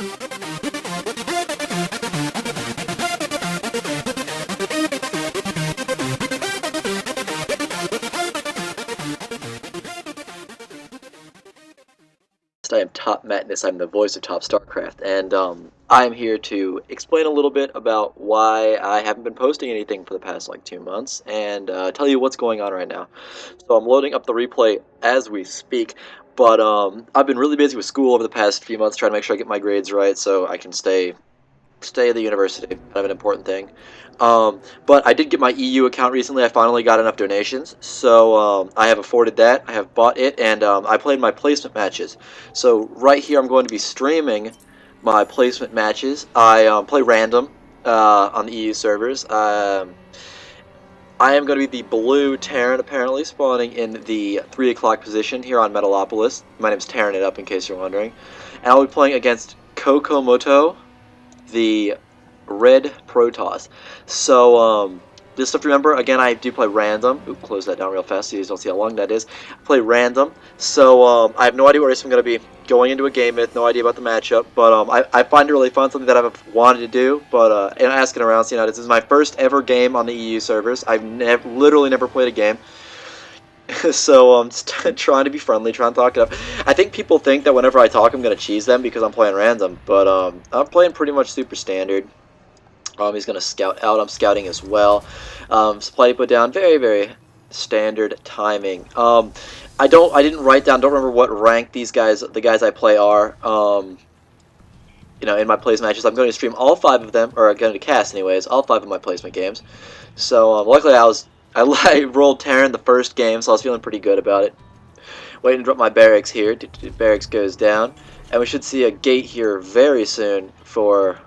I am Top Madness. I'm the voice of Top StarCraft, and I'm here to explain a little bit about why I haven't been posting anything for the past like 2 months, and tell you what's going on right now. So I'm loading up the replay as we speak, but I've been really busy with school over the past few months, trying to make sure I get my grades right so I can stay at the university, kind of an important thing. But I did get my EU account recently. I finally got enough donations, so I have afforded that. I have bought it, and I played my placement matches. So right here, I'm going to be streaming my placement matches. I play random on the EU servers. I am going to be the blue Terran, apparently, spawning in the 3 o'clock position here on Metalopolis. My name's Terran it up, in case you're wondering. And I'll be playing against Kokomoto, the red Protoss. So, just have to remember, again, I do play random. Oop, close that down real fast so you don't see how long that is. I play random, so I have no idea what race I'm going to be going into a game with, no idea about the matchup, but I find it really fun, something that I've wanted to do, but and asking around, seeing how this is my first ever game on the EU servers. I've literally never played a game. So I'm just trying to be friendly, trying to talk it up. I think people think that whenever I talk, I'm going to cheese them because I'm playing random, but I'm playing pretty much super standard. He's going to scout out. I'm scouting as well. Supply put down, very, very standard timing. I didn't write down, don't remember what rank the guys I play are. You know, in my placement matches, I'm going to stream all 5 of them, or I'm going to cast anyways, all 5 of my placement games. So luckily I rolled Terran the first game, so I was feeling pretty good about it. Waiting to drop my barracks here. Barracks goes down, and we should see a gate here very soon for,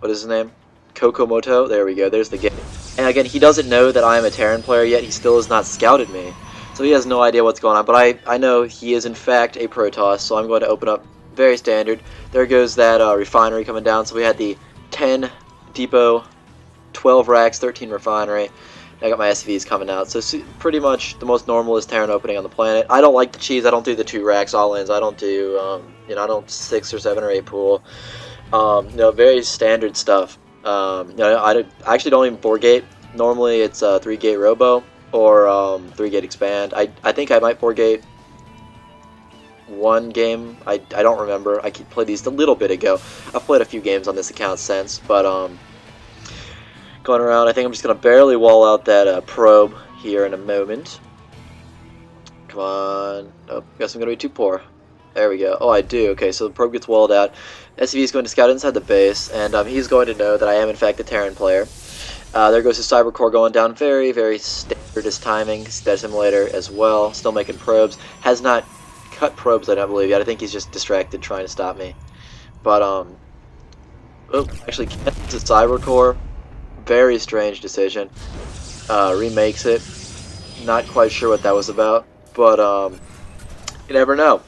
what is his name? Kokomoto. There we go. There's the gate. And again, he doesn't know that I am a Terran player yet. He still has not scouted me, so he has no idea what's going on. But I know he is in fact a Protoss, so I'm going to open up very standard. There goes that refinery coming down. So we had the 10 depot, 12 racks, 13 refinery. I got my SCVs coming out, so pretty much the most normalist Terran opening on the planet. I don't like the cheese. I don't do the 2 racks all-ins. I don't do, you know, I don't 6 or 7 or 8 pool. You know, very standard stuff. You know, I actually don't even 4-gate. Normally it's 3-gate robo or 3-gate expand. I think I might 4-gate one game. I don't remember. I played these a little bit ago. I've played a few games on this account since, but going around, I think I'm just going to barely wall out that probe here in a moment. Come on. Oh, guess I'm going to be too poor. There we go. Oh, I do. Okay, so the probe gets walled out. SCV is going to scout inside the base, and he's going to know that I am, in fact, a Terran player. There goes his cyber core going down. Very, very standardist timing. That simulator as well. Still making probes. Has not cut probes, I don't believe yet. I think he's just distracted trying to stop me. But, oh, actually, it's a cyber core. Very strange decision. Remakes it. Not quite sure what that was about, but you never know.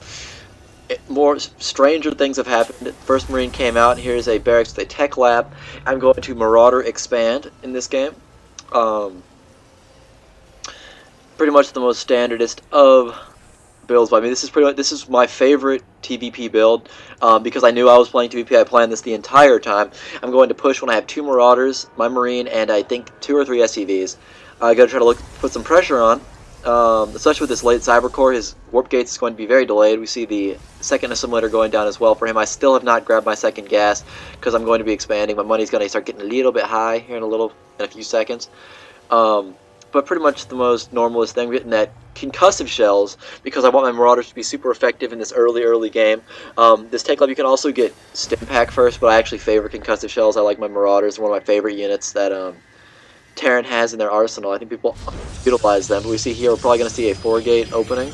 More stranger things have happened. First Marine came out. Here's a barracks with a tech lab. I'm going to Marauder expand in this game. Pretty much the most standardist of builds by me. This is my favorite TVP build because I knew I was playing TVP. I planned this the entire time. I'm going to push when I have 2 Marauders, my Marine, and I think 2 or 3 SCVs. I got to try to put some pressure on, especially with this late cyber core. His warp gates is going to be very delayed. We see the second assimilator going down as well for him. I still have not grabbed my second gas because I'm going to be expanding. My money's going to start getting a little bit high here in a few seconds. But pretty much the most normalist thing, getting that concussive shells because I want my Marauders to be super effective in this early game. This tech lab you can also get stim pack first, but I actually favor concussive shells. I like my Marauders. One of my favorite units that Terran has in their arsenal. I think people utilize them. But we see here we're probably going to see a 4-gate opening.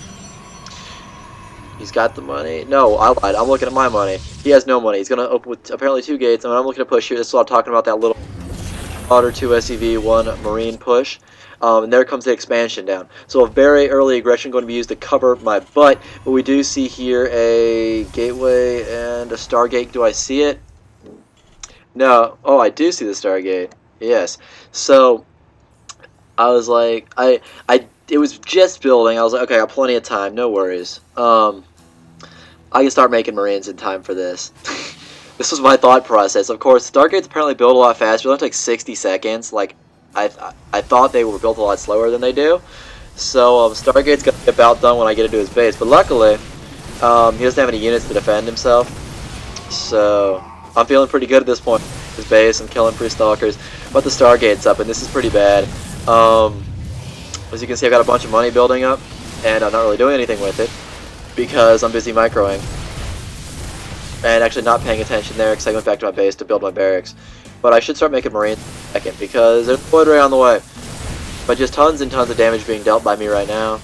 He's got the money. No, I lied. I'm looking at my money. He has no money. He's going to open with apparently 2 gates. And I'm looking to push here. This is what I'm talking about, that little Marauder 2 SCV 1 Marine push. And there comes the expansion down. So a very early aggression going to be used to cover my butt. But we do see here a gateway and a Stargate. Do I see it? No. Oh, I do see the Stargate. Yes. So I was like, it was just building. I was like, okay, I got plenty of time. No worries. I can start making Marines in time for this. This was my thought process. Of course, Stargates apparently build a lot faster. They only take 60 seconds. Like, I thought they were built a lot slower than they do. So, Stargate's gonna get about done when I get into his base. But luckily, he doesn't have any units to defend himself. So, I'm feeling pretty good at this point. His base, I'm killing pre-stalkers. But the Stargate's up, and this is pretty bad. As you can see, I've got a bunch of money building up, and I'm not really doing anything with it because I'm busy microing. And actually not paying attention there because I went back to my base to build my barracks. But I should start making Marines in a second because there's a Void Ray on the way. But just tons and tons of damage being dealt by me right now.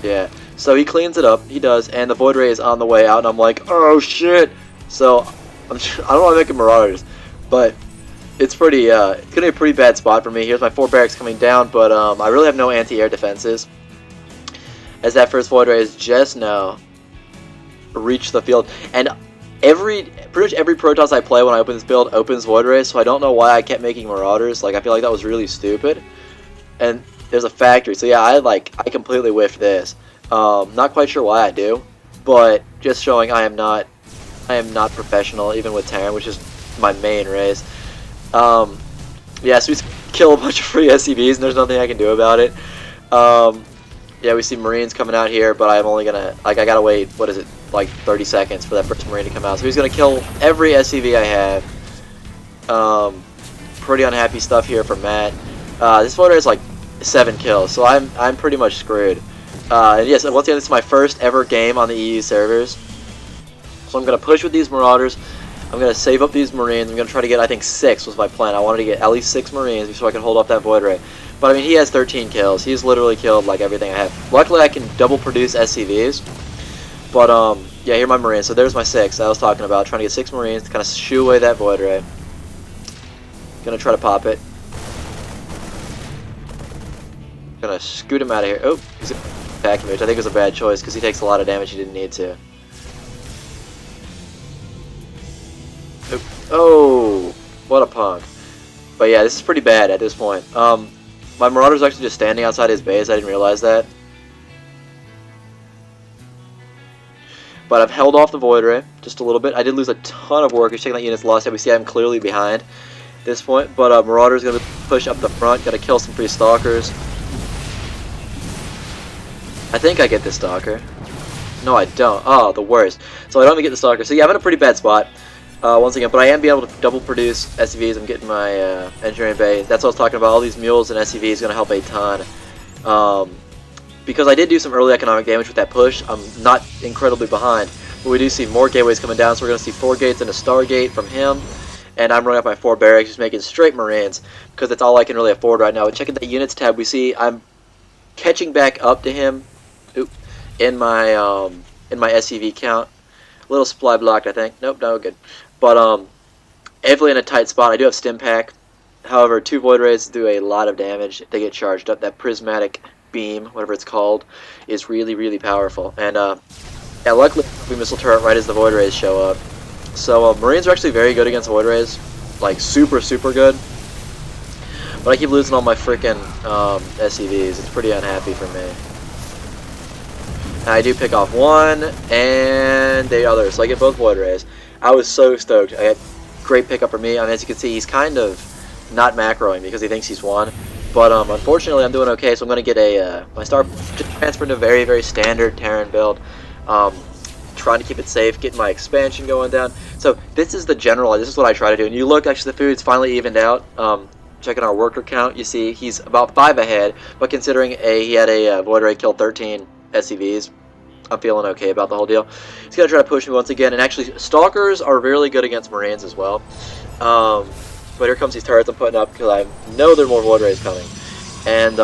Yeah, so he cleans it up, he does, and the Void Ray is on the way out, and I'm like, oh shit! So, I don't want to make it Marauders, but it's pretty, it's gonna be a pretty bad spot for me. Here's my 4 barracks coming down, but I really have no anti-air defenses, as that first Void Ray is just now reached the field, and pretty much every Protoss I play when I open this build opens Void Rays, so I don't know why I kept making Marauders. Like, I feel like that was really stupid, and there's a factory, so yeah, I completely whiffed this. Not quite sure why I do, but just showing I am not professional, even with Terran, which is my main race. Yeah, so we kill a bunch of free SCVs, and there's nothing I can do about it. Yeah, we see Marines coming out here, but I'm only gonna, like, I gotta wait, what is it, like 30 seconds for that first Marine to come out. So he's gonna kill every SCV I have. Pretty unhappy stuff here for Matt. This voter is like 7 kills, so I'm pretty much screwed. And yes, once again, this is my first ever game on the EU servers. So I'm gonna push with these Marauders. I'm gonna save up these Marines. I'm gonna try to get, I think 6 was my plan. I wanted to get at least 6 Marines so I could hold off that Void Ray. But I mean, he has 13 kills. He's literally killed like everything I have. Luckily, I can double produce SCVs. But yeah, here are my Marines. So there's my 6 I was talking about. Trying to get 6 Marines to kind of shoo away that Void Ray. Gonna try to pop it. Gonna scoot him out of here. Oh, he's attacking me, which I think was a bad choice because he takes a lot of damage he didn't need to. Oh, what a punk. But yeah, this is pretty bad at this point. My Marauder's actually just standing outside his base. I didn't realize that. But I've held off the Void Ray just a little bit. I did lose a ton of workers. Checking that unit's lost. We see I'm clearly behind at this point. But Marauder's going to push up the front. Got to kill some free Stalkers. I think I get this Stalker. No, I don't. Oh, the worst. So I don't even get the Stalker. So yeah, I'm in a pretty bad spot. Once again, but I am being able to double produce SCVs. I'm getting my engineering bay. That's what I was talking about. All these mules and SCVs going to help a ton. Because I did do some early economic damage with that push, I'm not incredibly behind. But we do see more gateways coming down, so we're going to see 4 gates and a Stargate from him. And I'm running up my 4 barracks, just making straight Marines, because that's all I can really afford right now. Checking the units tab, we see I'm catching back up to him in my SCV count. A little supply blocked, I think. Nope, no, good. But heavily in a tight spot. I do have Stim Pack. However, 2 Void Rays do a lot of damage. They get charged up. That prismatic beam, whatever it's called, is really, really powerful. And yeah, luckily, we missile turret right as the Void Rays show up. So Marines are actually very good against Void Rays, like super, super good. But I keep losing all my freaking SCVs. It's pretty unhappy for me. And I do pick off 1 and the other, so I get both Void Rays. I was so stoked. I had great pickup for me. I mean, as you can see, he's kind of not macroing because he thinks he's won. But unfortunately, I'm doing okay, so I'm going to get a my star transferred to a very, very standard Terran build. Trying to keep it safe, getting my expansion going down. So this is the general. This is what I try to do. And you look, actually, the food's finally evened out. Checking our worker count, you see he's about 5 ahead. But considering he had a Void Ray kill 13 SCVs, I'm feeling okay about the whole deal. He's going to try to push me once again. And actually, Stalkers are really good against Marines as well. But here comes these turrets I'm putting up because I know there are more Void Rays coming. And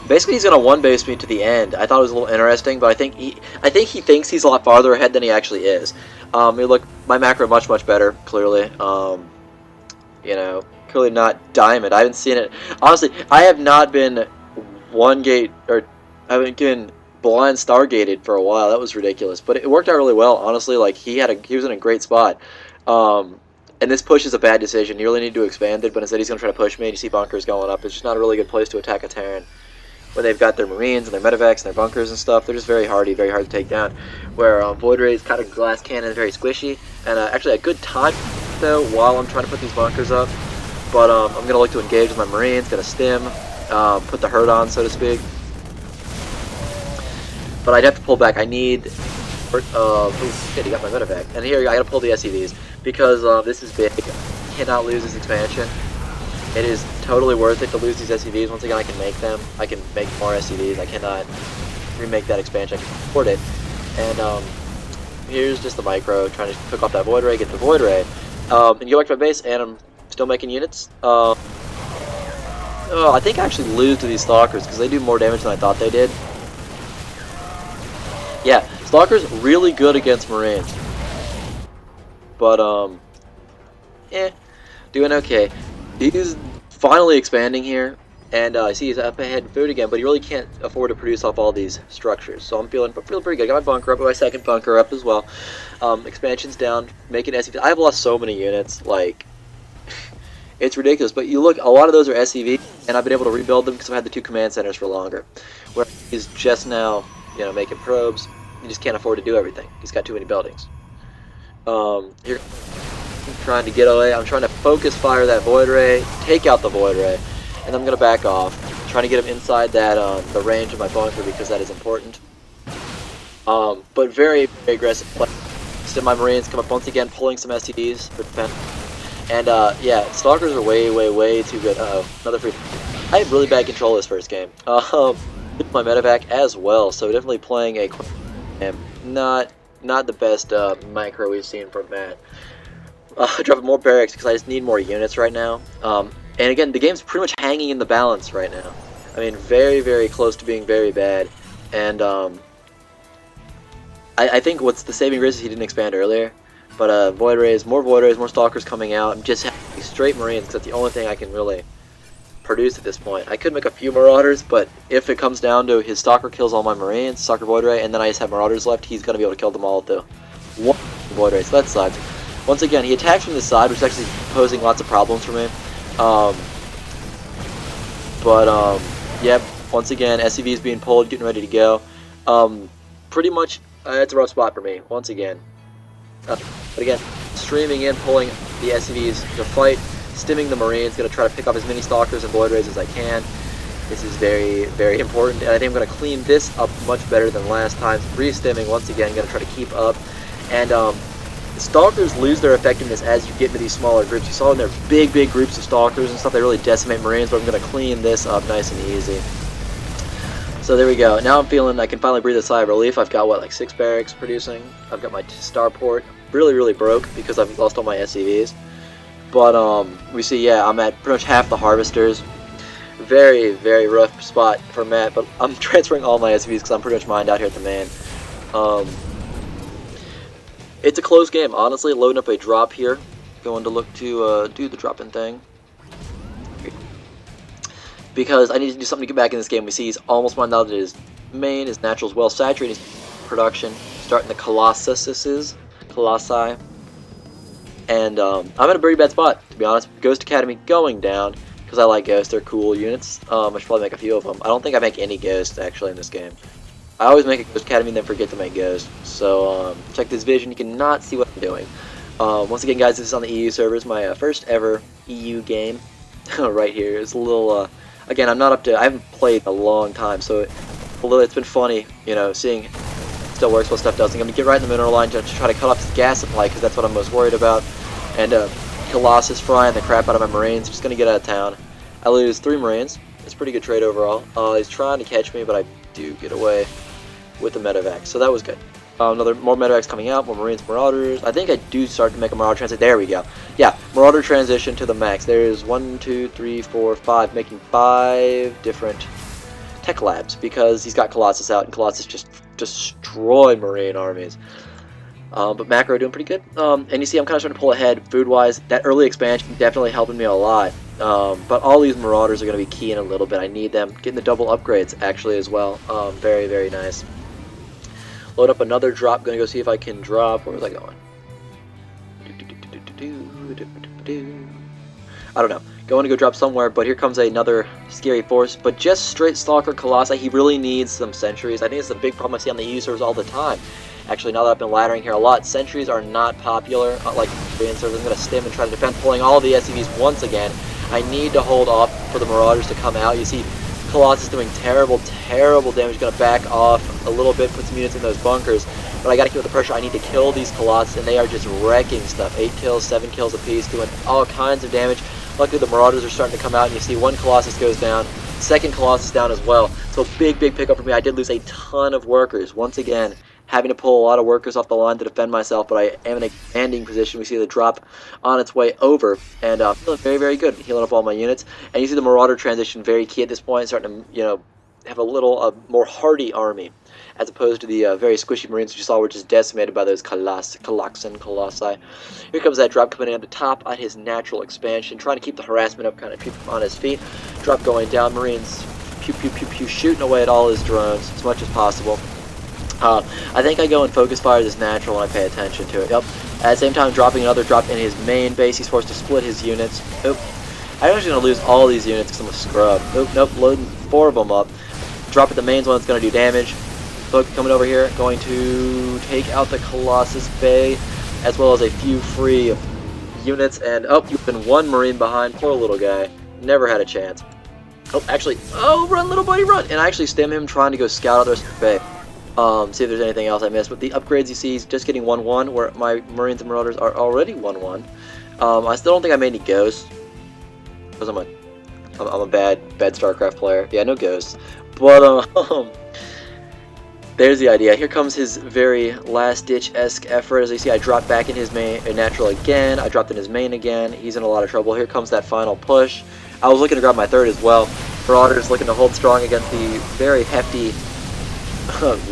basically he's going to one-base me to the end. I thought it was a little interesting, but I think he thinks he's a lot farther ahead than he actually is. Look, my macro much, much better, clearly. You know, clearly not diamond. I haven't seen it. Honestly, I have not been I haven't been blind Stargated for a while. That was ridiculous. But it worked out really well, honestly. Like, he was in a great spot. And this push is a bad decision. You really need to expand it, but instead he's going to try to push me, and you see bunkers going up. It's just not a really good place to attack a Terran. when they've got their Marines and their medevacs and their bunkers and stuff. They're just very hardy, very hard to take down. Where Void Ray's kind of glass cannon is very squishy, and actually a good time though while I'm trying to put these bunkers up. But I'm going to look to engage with my Marines, going to stim, put the hurt on, so to speak. But I'd have to pull back. I need... oh, shit, he got my medevac. And here, I got to pull the SCVs, because this is big. I cannot lose this expansion. It is totally worth it to lose these SCVs. Once again, I can make them. I can make more SCVs. I cannot remake that expansion. I can afford it. And here's just the micro, trying to cook off that Void Ray, get the Void Ray. And go back to my base, and I'm still making units. I think I actually lose to these Stalkers, because they do more damage than I thought they did. Yeah, Stalkers really good against Marines. But, doing okay. He's finally expanding here, and I see he's up ahead in food again, but he really can't afford to produce off all these structures. So I'm feeling pretty good. I got my bunker up, my second bunker up as well. Expansion's down, making SCV. I've lost so many units, like, it's ridiculous. But you look, a lot of those are SCV, and I've been able to rebuild them because I've had the 2 command centers for longer. Where he's just now, you know, making probes. He just can't afford to do everything. He's got too many buildings. Here. I'm trying to get away. I'm trying to focus fire that Void Ray, take out the Void Ray, and I'm going to back off. Trying to get him inside that the range of my bunker because that is important. But very, very aggressive play. Still my Marines come up once again, pulling some STDs for defense. And yeah, Stalkers are way too good. Uh-oh, another free. I had really bad control this first game. My medevac as well, so definitely playing a not the best micro we've seen from Matt. Dropping more barracks because I just need more units right now. And again, the game's pretty much hanging in the balance right now. I mean, very close to being very bad. And I think what's the saving grace is he didn't expand earlier. But Void Rays, more Stalkers coming out. I'm just having straight Marines because that's the only thing I can really produce at this point. I could make a few Marauders, but if it comes down to his Stalker kills all my Marines, Stalker Void Ray, and then I just have Marauders left, he's going to be able to kill them all with the one Void Ray, so that sucks. Once again, he attacks from the side, which is actually posing lots of problems for me. Yeah, once again, SCV is being pulled, getting ready to go. Pretty much, it's a rough spot for me, once again. But again, streaming in, pulling the SCVs to fight, stimming the Marines, going to try to pick up as many Stalkers and Void Rays as I can. This is very important, and I think I'm going to clean this up much better than last time. Re-stimming, once again, going to try to keep up. And Stalkers lose their effectiveness as you get into these smaller groups. You saw in their big groups of Stalkers and stuff, they really decimate Marines, but I'm going to clean this up nice and easy. So there we go. Now I'm feeling I can finally breathe a sigh of relief. I've got, what, like 6 barracks producing. I've got my starport. Really broke because I've lost all my SCVs. But we see, yeah, I'm at pretty much half the harvesters. Very rough spot for Matt, but I'm transferring all my SCVs because I'm pretty much mined out here at the main. It's a close game, honestly. Loading up a drop here. Going to look to do the drop-in thing. Because I need to do something to get back in this game. We see he's almost mined out at his main. His natural is well saturated. Production. Starting the Colossi. And I'm in a pretty bad spot, to be honest. Ghost Academy going down. Because I like Ghosts. They're cool units. I should probably make a few of them. I don't think I make any Ghosts, actually, in this game. I always make a Ghost Academy and then forget to make Ghost. So, check this vision. You cannot see what I'm doing. Once again, guys, this is on the EU servers. My first ever EU game. Right here. It's a little, again, I'm not up to... I haven't played in a long time, so it's been funny, you know, seeing still works, what stuff doesn't. I'm going to get right in the mineral line to try to cut off his gas supply, because that's what I'm most worried about. And, Colossus frying the crap out of my Marines. Just going to get out of town. I lose 3 Marines. It's a pretty good trade overall. He's trying to catch me, but I do get away with the medevac, so that was good. More medevacs coming out, more Marines, Marauders. I think I do start to make a Marauder transition. There we go. Yeah, Marauder transition to the max. There's 1, 2, 3, 4, 5, making 5 different tech labs because he's got Colossus out, and Colossus just destroy Marine armies. But macro doing pretty good. And you see I'm kind of starting to pull ahead food-wise. That early expansion definitely helping me a lot. But all these Marauders are going to be key in a little bit. I need them. Getting the double upgrades, actually, as well. Very nice. Load up another drop. Going to go see if I can drop. Where was I going? I don't know. going to go drop somewhere, but here comes another scary force. But just straight Stalker Colossi, he really needs some sentries. I think it's a big problem I see on the EU servers all the time. Actually, now that I've been laddering here a lot, sentries are not popular. Like Korean servers, I'm going to stim and try to defend, pulling all the SCVs once again. I need to hold off for the Marauders to come out. You see Colossus doing terrible, terrible damage. Going to back off a little bit, put some units in those bunkers. But I got to keep with the pressure. I need to kill these Colossus, and they are just wrecking stuff. 8 kills, 7 kills apiece, doing all kinds of damage. Luckily, the Marauders are starting to come out, and you see one Colossus goes down. Second Colossus down as well. So big pickup for me. I did lose a ton of workers. Once again, having to pull a lot of workers off the line to defend myself, but I am in a commanding position. We see the drop on its way over, and feeling very, very good. Healing up all my units. And you see the Marauder transition very key at this point, starting to, have a little more hardy army, as opposed to the very squishy Marines which you saw were just decimated by those Colossi. Here comes that drop coming in at the top on his natural expansion, trying to keep the harassment up, kind of keep him on his feet. Drop going down, Marines pew pew pew pew shooting away at all his drones as much as possible. I think I go and focus fire as natural when I pay attention to it. Yep. At the same time, dropping another drop in his main base. He's forced to split his units. Oop. I'm actually going to lose all these units because I'm a scrub. Oop, nope, loading 4 of them up. Drop at the main one that's going to do damage. Book coming over here, going to take out the Colossus Bay, as well as a few free units. And, you've been 1 Marine behind. Poor little guy. Never had a chance. Actually, run, little buddy, run! And I actually stem him trying to go scout out the rest of the Bay. See if there's anything else I missed. But the upgrades you see, he's just getting 1-1, where my Marines and Marauders are already 1-1. I still don't think I made any ghosts, because I'm a bad StarCraft player. Yeah, no ghosts. But, there's the idea. Here comes his very last-ditch-esque effort. As you see, I dropped back in his main natural again. I dropped in his main again. He's in a lot of trouble. Here comes that final push. I was looking to grab my 3rd as well. Marauders looking to hold strong against the very hefty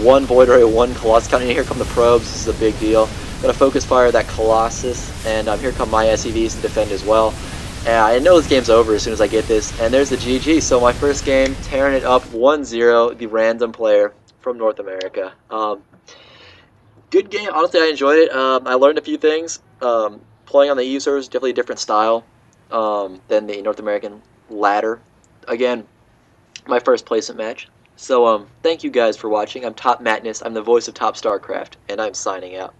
1 Void Ray, 1 Colossus coming in. Here come the probes. This is a big deal. I'm going to focus fire that Colossus, and here come my SCVs to defend as well. I know this game's over as soon as I get this, and there's the GG. So my first game, tearing it up 1-0, the random player from North America. Good game. Honestly, I enjoyed it. I learned a few things. Playing on the EU servers is definitely a different style than the North American ladder. Again, my first placement match. So thank you guys for watching. I'm Top Madness. I'm the voice of Top StarCraft, and I'm signing out.